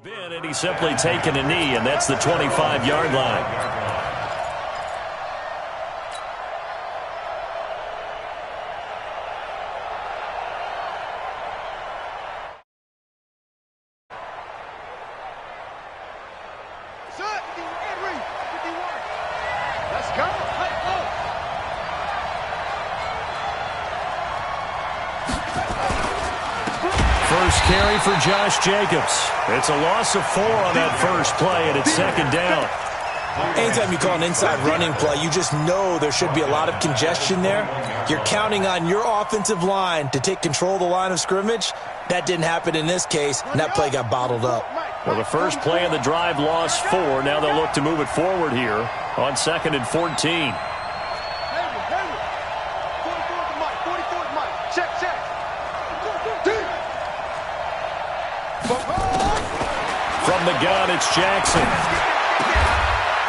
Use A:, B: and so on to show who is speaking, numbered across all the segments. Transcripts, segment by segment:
A: Been, and he's simply taken a knee, and that's the 25-yard line. First carry for Josh Jacobs. It's a loss of 4 on that first play, and it's second down.
B: Anytime you call an inside running play, you just know there should be a lot of congestion there. You're counting on your offensive line to take control of the line of scrimmage. That didn't happen in this case, and that play got bottled up.
A: Well, the first play of the drive lost 4. Now they'll look to move it forward here on 2nd and 14. From the gun, it's Jackson.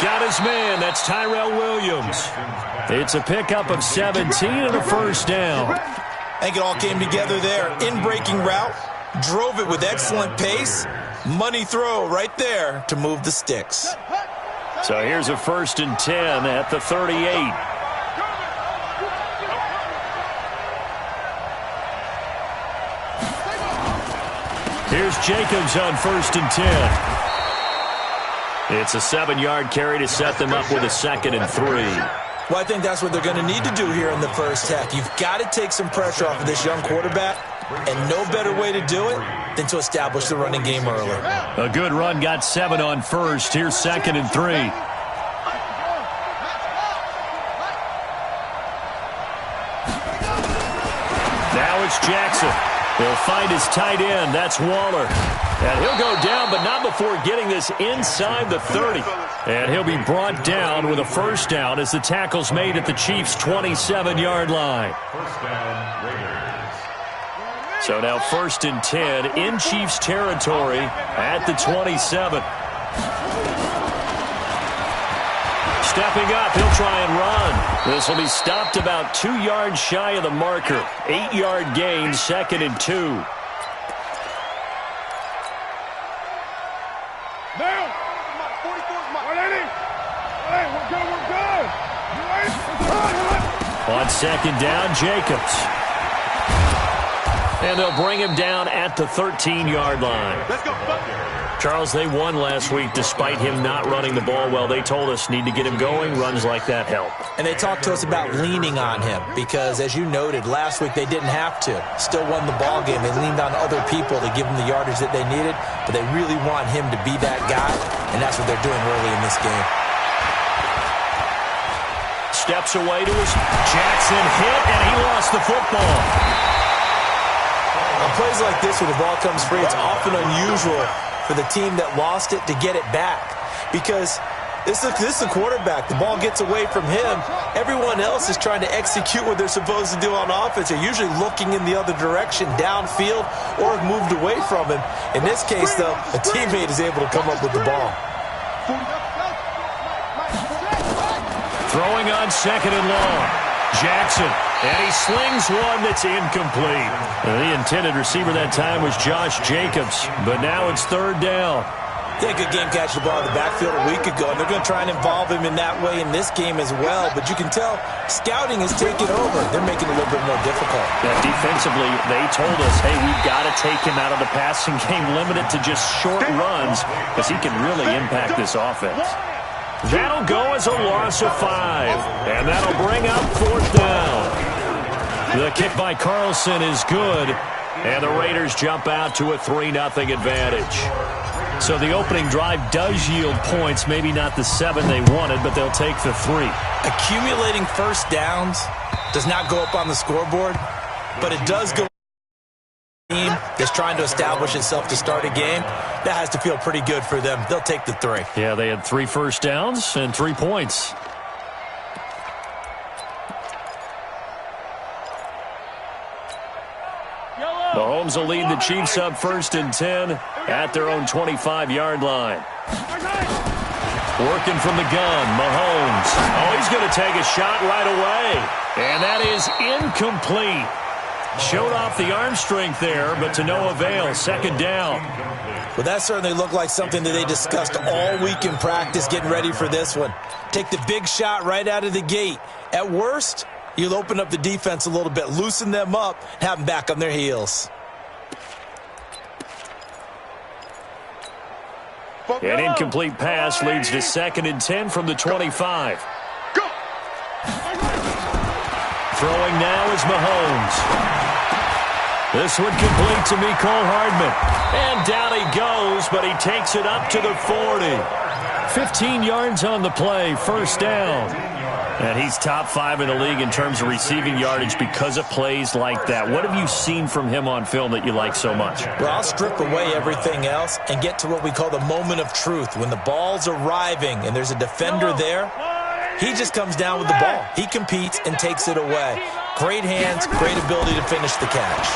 A: Got his man. That's Tyrell Williams. It's a pickup of 17 and a first down.
B: I think it all came together there. In-breaking route. Drove it with excellent pace. Money throw right there to move the sticks.
A: So here's a 1st and 10 at the 38. Here's Jacobs on 1st and 10. It's a 7-yard carry to set them up with a 2nd and 3.
B: Well, I think that's what they're going to need to do here in the first half. You've got to take some pressure off of this young quarterback, and no better way to do it than to establish the running game early.
A: A good run, got 7 on 1st. Here's 2nd and 3. Now it's Jackson. He'll find his tight end. That's Waller. And he'll go down, but not before getting this inside the 30. And he'll be brought down with a first down as the tackle's made at the Chiefs' 27-yard line. So now 1st and 10 in Chiefs territory at the 27. Stepping up, he'll try and run. This will be stopped about 2 yards shy of the marker. 8-yard gain, 2nd and 2.
C: Now, 44's mine. Hey, we're good.
A: On 2nd down, Jacobs. And they'll bring him down at the 13-yard line.
C: Let's go.
A: Charles, they won last week despite him not running the ball well. They told us need to get him going. Runs like that help.
B: And they talked to us about leaning on him because, as you noted, last week they didn't have to. Still won the ball game. They leaned on other people to give them the yardage that they needed, but they really want him to be that guy, and that's what they're doing early in this game.
A: Steps away to his Jackson hit, and he lost the football.
B: On plays like this where the ball comes free, it's often unusual for the team that lost it to get it back because this is the quarterback. The ball gets away from him. Everyone else is trying to execute what they're supposed to do on offense. They're usually looking in the other direction, downfield, or have moved away from him. In this case, though, a teammate is able to come up with the ball.
A: Throwing on 2nd and long. Jackson, and he slings one that's incomplete. The intended receiver that time was Josh Jacobs, but now it's 3rd down.
B: They had a good game catching the ball in the backfield a week ago, and they're going to try and involve him in that way in this game as well. But you can tell scouting has taken over. They're making it a little bit more difficult.
A: Yeah, defensively, they told us, hey, we've got to take him out of the passing game, limit it to just short runs, because he can really impact this offense. That'll go as a loss of 5, and that'll bring up 4th down. The kick by Carlson is good, and the Raiders jump out to a 3-0 advantage. So the opening drive does yield points, maybe not the 7 they wanted, but they'll take the 3.
B: Accumulating first downs does not go up on the scoreboard, but it does go team that's trying to establish itself to start a game. That has to feel pretty good for them. They'll take the 3.
A: Yeah, they had 3 first downs and 3 points. Mahomes will lead the Chiefs up 1st and 10 at their own 25-yard line. Working from the gun, Mahomes. Oh, he's going to take a shot right away. And that is incomplete. Showed off the arm strength there, but to no avail. Second down.
B: Well, that certainly looked like something that they discussed all week in practice getting ready for this one. Take the big shot right out of the gate. At worst, you'll open up the defense a little bit, loosen them up, and have them back on their heels.
A: An incomplete pass leads to 2nd and 10 from the 25.
C: Go.
A: Throwing now is Mahomes. This one complete to Mecole Hardman. And down he goes, but he takes it up to the 40. 15 yards on the play, first down. And he's top 5 in the league in terms of receiving yardage because of plays like that. What have you seen from him on film that you like so much?
B: Well, I'll strip away everything else and get to what we call the moment of truth. When the ball's arriving and there's a defender there, he just comes down with the ball. He competes and takes it away. Great hands, great ability to finish the catch.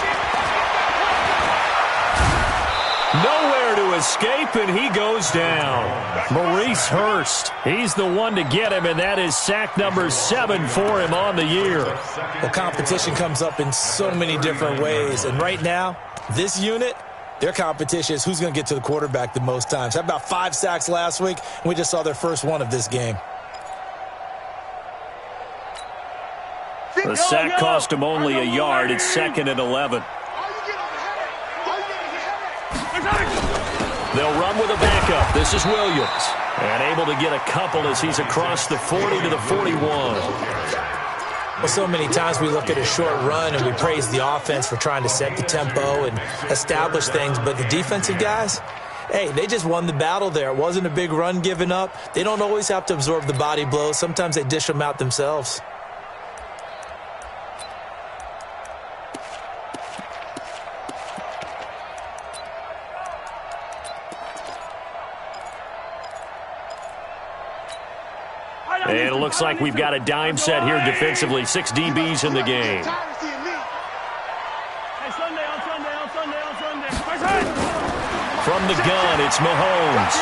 A: Nowhere to escape, and he goes down. Maurice Hurst, he's the one to get him, and that is sack number 7 for him on the year.
B: Well, competition comes up in so many different ways, and right now, this unit, their competition is who's going to get to the quarterback the most times. Had about 5 sacks last week, and we just saw their first one of this game.
A: The sack cost him only a yard. It's 2nd and 11. They'll run with a backup. This is Williams. And able to get a couple as he's across the 40 to the 41.
B: Well, so many times we look at a short run and we praise the offense for trying to set the tempo and establish things. But the defensive guys, hey, they just won the battle there. It wasn't a big run given up. They don't always have to absorb the body blows. Sometimes they dish them out themselves.
A: And it looks like we've got a dime set here defensively. 6 DBs in the game. From the gun, it's Mahomes.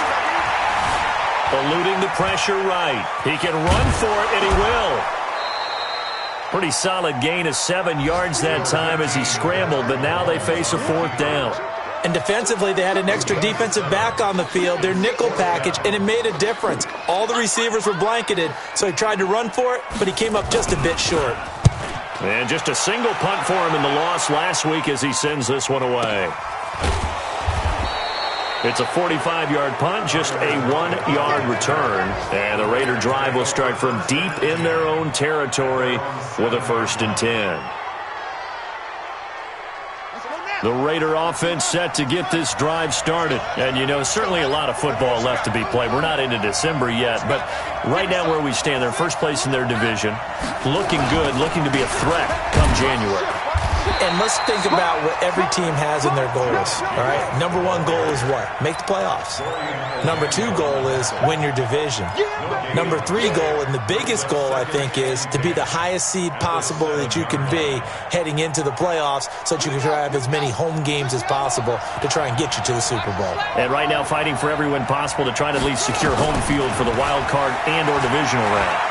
A: Eluding the pressure right. He can run for it, and he will. Pretty solid gain of 7 yards that time as he scrambled, but now they face a 4th down.
B: And defensively, they had an extra defensive back on the field, their nickel package, and it made a difference. All the receivers were blanketed, so he tried to run for it, but he came up just a bit short.
A: And just a single punt for him in the loss last week as he sends this one away. It's a 45-yard punt, just a 1-yard return. And the Raider drive will start from deep in their own territory with a 1st and 10. The Raider offense set to get this drive started. And, you know, certainly a lot of football left to be played. We're not into December yet, but right now where we stand, they're first place in their division. Looking good, looking to be a threat come January.
B: And let's think about what every team has in their goals, all right? Number 1 goal is what? Make the playoffs. Number 2 goal is win your division. Number 3 goal, and the biggest goal, I think, is to be the highest seed possible that you can be heading into the playoffs so that you can have as many home games as possible to try and get you to the Super Bowl.
A: And right now fighting for every win possible to try to at least secure home field for the wild card and or divisional round.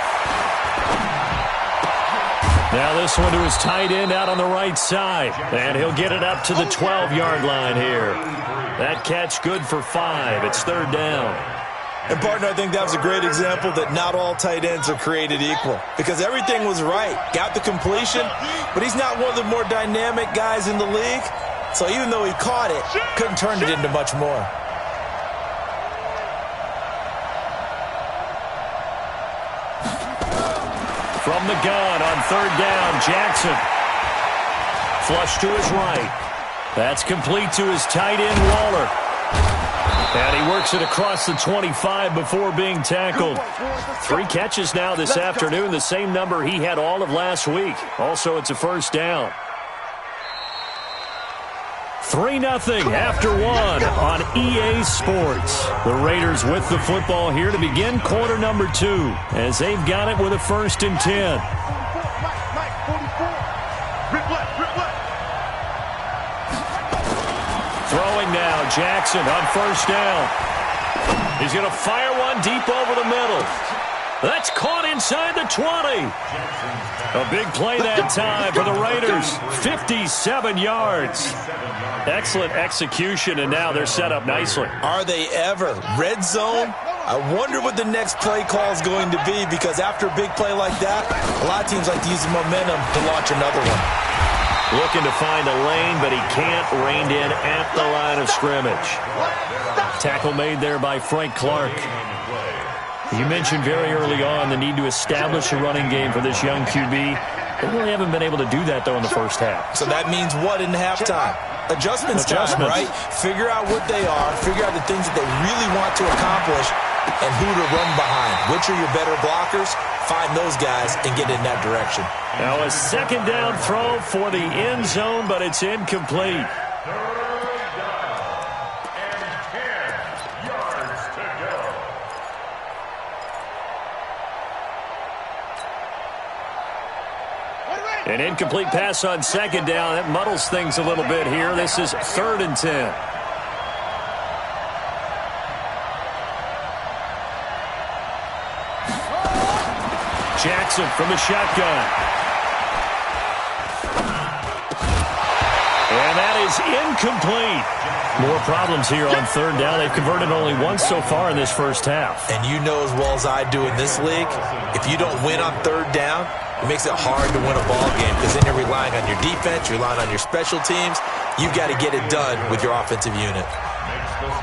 A: Now this one to his tight end out on the right side. And he'll get it up to the 12-yard line here. That catch good for 5. It's 3rd down.
B: And, partner, I think that was a great example that not all tight ends are created equal. Because everything was right. Got the completion, but he's not one of the more dynamic guys in the league. So even though he caught it, couldn't turn it into much more.
A: From the gun on 3rd down, Jackson. Flush to his right. That's complete to his tight end, Waller. And he works it across the 25 before being tackled. 3 catches now this afternoon, the same number he had all of last week. Also, it's a 1st down. 3-0 after 1 on EA Sports. The Raiders with the football here to begin quarter number 2 as they've got it with a 1st and 10. Throwing now, Jackson on 1st down. He's going to fire one deep over the middle. That's caught inside the 20. A big play that time for the Raiders. 57 yards. Excellent execution, and now they're set up nicely.
B: Are they ever? Red zone? I wonder what the next play call is going to be, because after a big play like that, a lot of teams like to use the momentum to launch another one.
A: Looking to find a lane, but he can't. Reined in at the line of scrimmage. Tackle made there by Frank Clark. You mentioned very early on the need to establish a running game for this young QB. They really haven't been able to do that, though, in the first half.
B: So that means what in halftime? Adjustments time, right? Figure out what they are, figure out the things that they really want to accomplish, and who to run behind. Which are your better blockers? Find those guys and get in that direction.
A: Now a second down throw for the end zone, but it's incomplete. An incomplete pass on second down. That muddles things a little bit here. This is 3rd and 10. Jackson from the shotgun. And that is incomplete. More problems here on 3rd down. They've converted only once so far in this first half.
B: And you know as well as I do in this league, if you don't win on 3rd down, it makes it hard to win a ball game, because then you're relying on your defense, you're relying on your special teams. You've got to get it done with your offensive unit.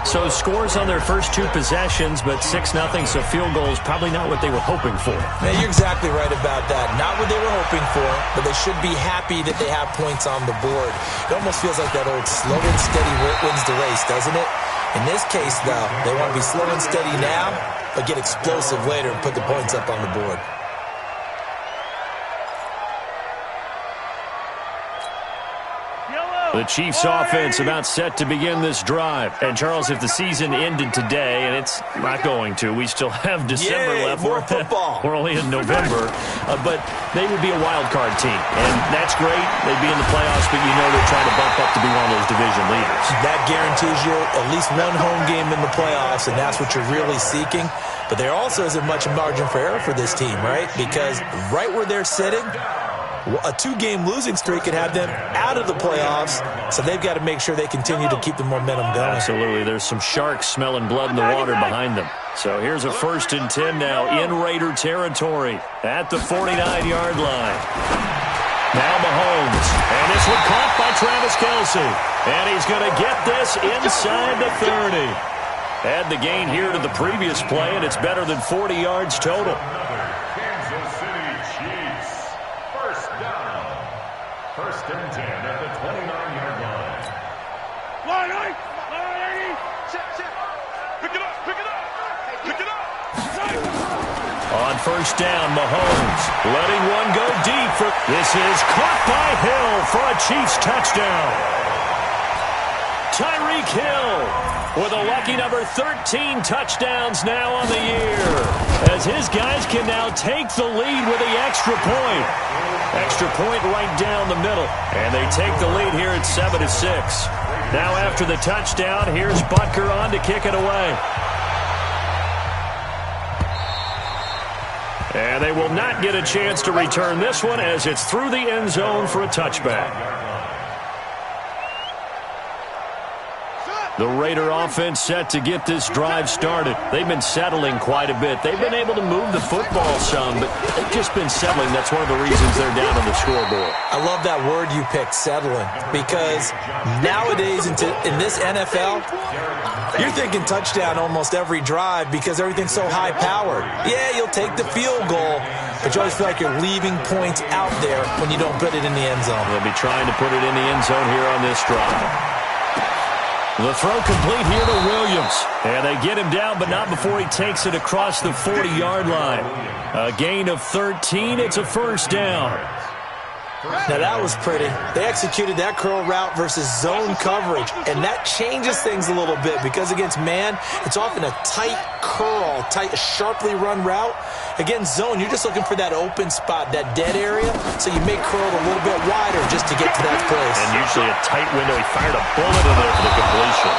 A: So scores on their first 2 possessions, but 6-0, so field goal is probably not what they were hoping for.
B: Man, you're exactly right about that. Not what they were hoping for, but they should be happy that they have points on the board. It almost feels like that old slow and steady wins the race, doesn't it? In this case, though, they want to be slow and steady now, but get explosive later and put the points up on the board.
A: The Chiefs offense about set to begin this drive. And, Charles, if the season ended today, and it's not going to, we still have December left.
B: More football.
A: We're only in November. But they would be a wild card team. And that's great. They'd be in the playoffs, but you know they're trying to bump up to be one of those division leaders.
B: That guarantees you at least one home game in the playoffs, and that's what you're really seeking. But there also isn't much margin for error for this team, right? Because right where they're sitting, a 2-game losing streak could have them out of the playoffs, so they've got to make sure they continue to keep the momentum going.
A: Absolutely. There's some sharks smelling blood in the water behind them. So here's a 1st and 10 now in Raider territory at the 49-yard line. Now Mahomes, and this one caught by Travis Kelce. And he's going to get this inside the 30. Add the gain here to the previous play, and it's better than 40 yards total. On 1st down, Mahomes letting one go deep. This is caught by Hill for a Chiefs touchdown. Tyreek Hill with a lucky number 13 touchdowns now on the year, as his guys can now take the lead with the extra point. Extra point right down the middle, and they take the lead here at 7-6. Now after the touchdown, here's Butker on to kick it away. And they will not get a chance to return this one, as it's through the end zone for a touchback. The Raider offense set to get this drive started. They've been settling quite a bit. They've been able to move the football some, but they've just been settling. That's one of the reasons they're down on the scoreboard.
B: I love that word you picked, settling, because nowadays in this NFL, you're thinking touchdown almost every drive because everything's so high-powered. Yeah, you'll take the field goal, but you always feel like you're leaving points out there when you don't put it in the end zone.
A: They'll be trying to put it in the end zone here on this drive. The throw complete here to Williams. And they get him down, but not before he takes it across the 40-yard line. A gain of 13. It's a 1st down.
B: Now that was pretty. They executed that curl route versus zone coverage, and that changes things a little bit because against man, it's often a tight curl, sharply run route. Against zone, you're just looking for that open spot, that dead area, so you make curl a little bit wider just to get to that place.
A: And usually a tight window. He fired a bullet in there for the completion.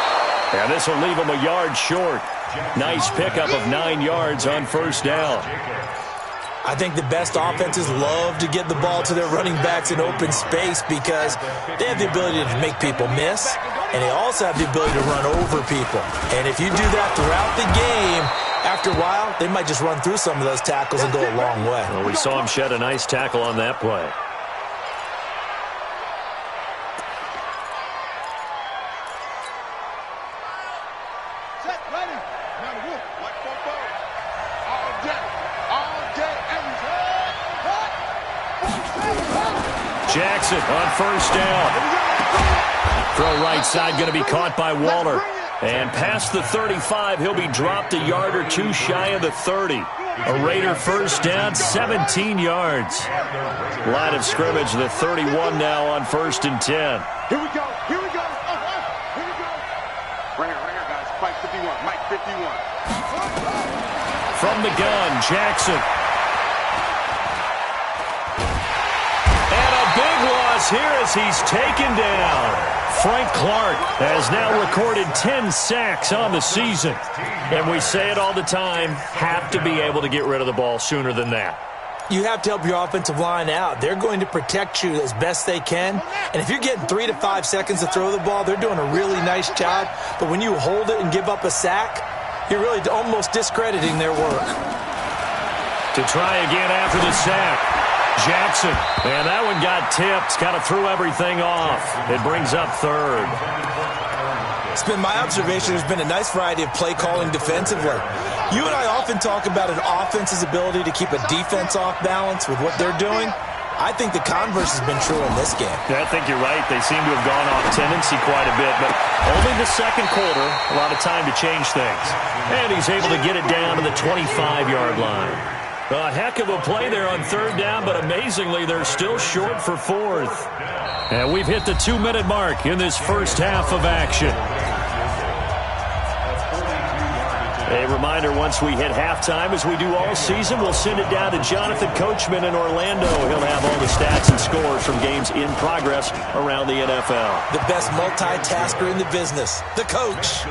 A: And And this will leave him a yard short. Nice pickup of 9 yards on first down.
B: I think the best offenses love to get the ball to their running backs in open space because they have the ability to make people miss, and they also have the ability to run over people. And if you do that throughout the game, after a while, they might just run through some of those tackles and go a long way.
A: Well, we saw him shed a nice tackle on that play. Jackson on first down. Throw right side going to be caught by Waller. And past the 35, he'll be dropped a yard or two shy of the 30. A Raider first down, 17 yards. Line of scrimmage, the 31 now on 1st and 10.
C: Here we go. Here we go. Here we go. Right here, guys. Mike 51. Mike 51.
A: From the gun, Jackson. Big loss here as he's taken down. Frank Clark has now recorded 10 sacks on the season. And we say it all the time, have to be able to get rid of the ball sooner than that.
B: You have to help your offensive line out. They're going to protect you as best they can. And if you're getting 3 to 5 seconds to throw the ball, they're doing a really nice job. But when you hold it and give up a sack, you're really almost discrediting their work.
A: To try again after the sack. Jackson, and that one got tipped, kind of threw everything off. It brings up 3rd.
B: It's been my observation there's been a nice variety of play calling defensively. You and I often talk about an offense's ability to keep a defense off balance with what they're doing. I think the converse has been true in this game.
A: Yeah, I think you're right. They seem to have gone off tendency quite a bit, but only the second quarter, a lot of time to change things. And he's able to get it down to the 25-yard line. A heck of a play there on 3rd down, but amazingly, they're still short for 4th. And we've hit the 2-minute mark in this first half of action. A reminder, once we hit halftime, as we do all season, we'll send it down to Jonathan Coachman in Orlando. He'll have all the stats and scores from games in progress around the NFL.
B: The best multitasker in the business, the coach.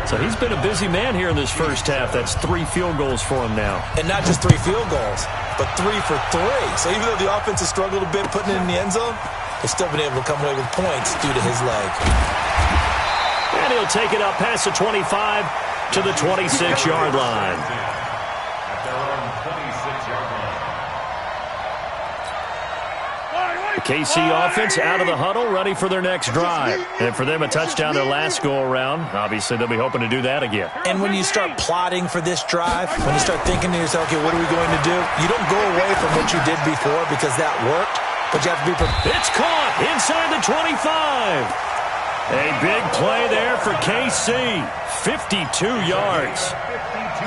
A: So he's been a busy man here in this first half. That's 3 field goals for him now.
B: And not just 3 field goals, but 3 for 3. So even though the offense has struggled a bit putting it in the end zone, they've still been able to come away with points due to his leg.
A: And he'll take it up past the 25 to the 26-yard line. The KC offense out of the huddle, ready for their next drive. And for them, a touchdown their last go-around. Obviously, they'll be hoping to do that again.
B: And when you start plotting for this drive, when you start thinking to yourself, okay, what are we going to do? You don't go away from what you did before because that worked, but you have to be prepared.
A: It's caught inside the 25. A big play there for KC. 52 yards.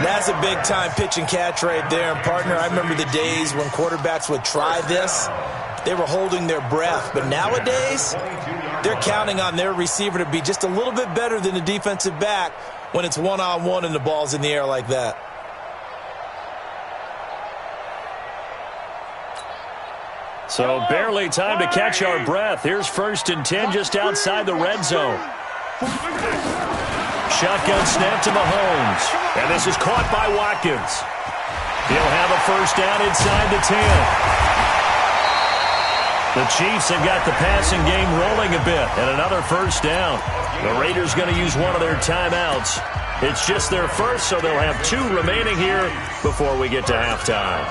B: That's a big-time pitch and catch right there. And, partner, I remember the days when quarterbacks would try this. They were holding their breath. But nowadays, they're counting on their receiver to be just a little bit better than the defensive back when it's one-on-one and the ball's in the air like that.
A: So barely time to catch our breath. Here's 1st and 10 just outside the red zone. Shotgun snap to Mahomes. And this is caught by Watkins. He'll have a first down inside the 10. The Chiefs have got the passing game rolling a bit, and another first down. The Raiders going to use one of their timeouts. It's just their first, so they'll have 2 remaining here before we get to halftime.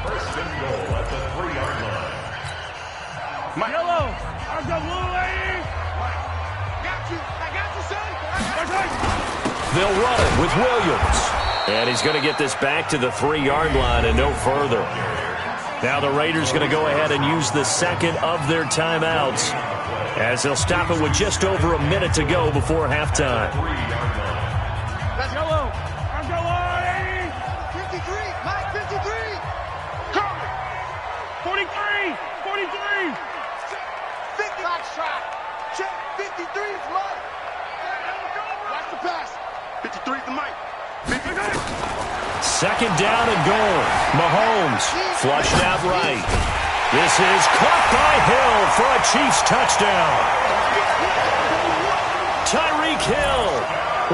C: First and goal at the 3-yard line. Yellow, I've got blue lady. I got you, son.
A: They'll run it with Williams. And he's going to get this back to the 3-yard line and no further. Now the Raiders going to go ahead and use the second of their timeouts as they'll stop it with just over a minute to go before halftime.
C: Let's go low. Let's go low. 53. Mike, 53. Come. 43. 43. 50. Back shot. Check. 53 is Mike. Watch the pass. 53 is the Mike. 53.
A: Second down and goal. Mahomes flushed out right. This is caught by Hill for a Chiefs touchdown. Tyree Tyreek Hill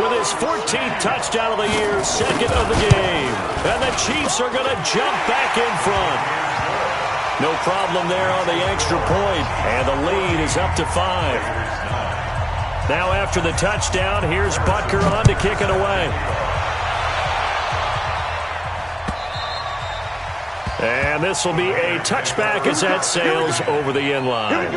A: with his 14th touchdown of the year, second of the game. And the Chiefs are going to jump back in front. No problem there on the extra point, and the lead is up to 5. Now after the touchdown, here's Butker on to kick it away. And this will be a touchback as that sails over the end line.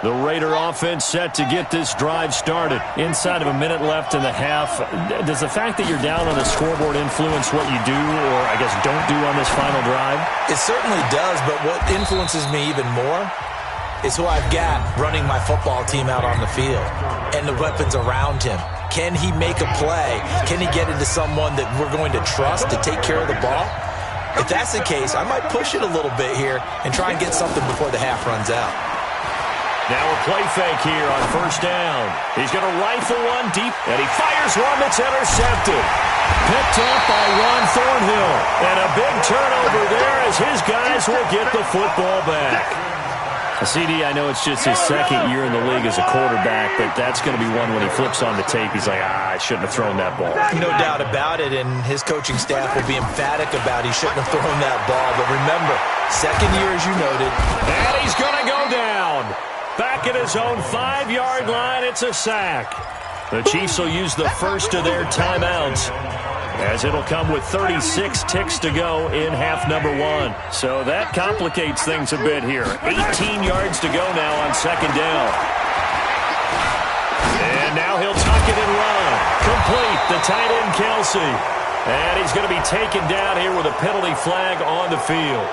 A: The Raider offense set to get this drive started. Inside of a minute left in the half. Does the fact that you're down on the scoreboard influence what you do, or I guess don't do on this final drive?
B: It certainly does, but what influences me even more is who I've got running my football team out on the field and the weapons around him. Can he make a play? Can he get into someone that we're going to trust to take care of the ball? If that's the case, I might push it a little bit here and try and get something before the half runs out.
A: Now a play fake here on first down. He's going to rifle one deep, and he fires one that's intercepted. Picked up by Ron Thornhill. And a big turnover there as his guys will get the football back. CD, I know it's just his second year in the league as a quarterback, but that's going to be one when he flips on the tape. He's like, I shouldn't have thrown that ball.
B: No doubt about it, and his coaching staff will be emphatic about he shouldn't have thrown that ball. But remember, second year, as you noted.
A: And he's going to go down. Back at his own 5-yard line, it's a sack. The Chiefs will use the first of their timeouts, as it'll come with 36 ticks to go in half number 1. So that complicates things a bit here. 18 yards to go now on second down. And now he'll tuck it and run. Complete, the tight end Kelsey. And he's going to be taken down here with a penalty flag on the field.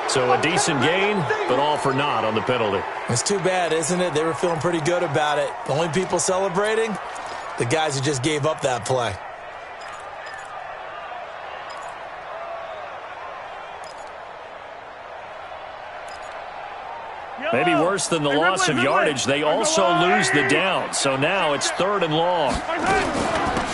A: So a decent gain, but all for naught on the penalty.
B: It's too bad, isn't it? They were feeling pretty good about it. The only people celebrating, the guys who just gave up that play.
A: Maybe worse than the loss of yardage, they also lose the down. So now it's 3rd and long.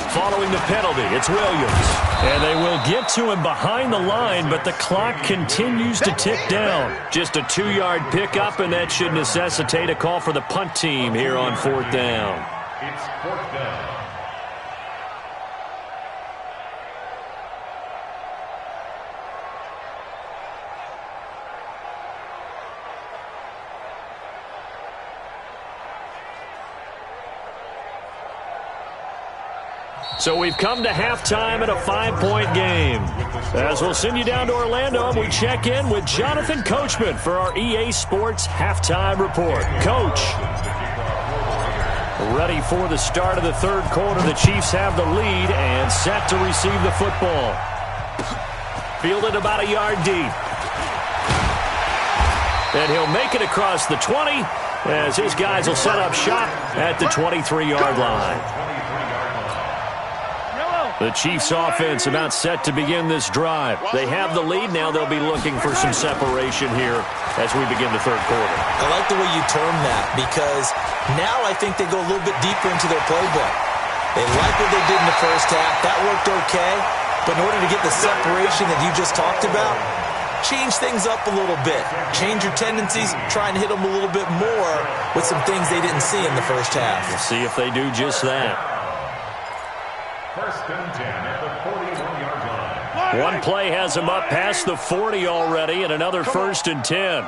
A: Following the penalty, it's Williams. And they will get to him behind the line, but the clock continues to tick down. Just a 2-yard pickup, and that should necessitate a call for the punt team here on 4th down.
D: It's 4th down.
A: So we've come to halftime at a 5-point game. As we'll send you down to Orlando, and we check in with Jonathan Coachman for our EA Sports Halftime Report. Coach, ready for the start of the third quarter. The Chiefs have the lead and set to receive the football. Fielded about a yard deep. And he'll make it across the 20 as his guys will set up shop at the 23-yard line. The Chiefs offense about set to begin this drive. They have the lead. Now they'll be looking for some separation here as we begin the third quarter.
B: I like the way you term that, because now I think they go a little bit deeper into their playbook. They like what they did in the first half. That worked okay. But in order to get the separation that you just talked about, change things up a little bit. Change your tendencies. Try and hit them a little bit more with some things they didn't see in the first half.
A: We'll see if they do just that.
D: 1st and 10 at the 41-yard line.
A: One play has him up past the 40 already, and another 1st and 10.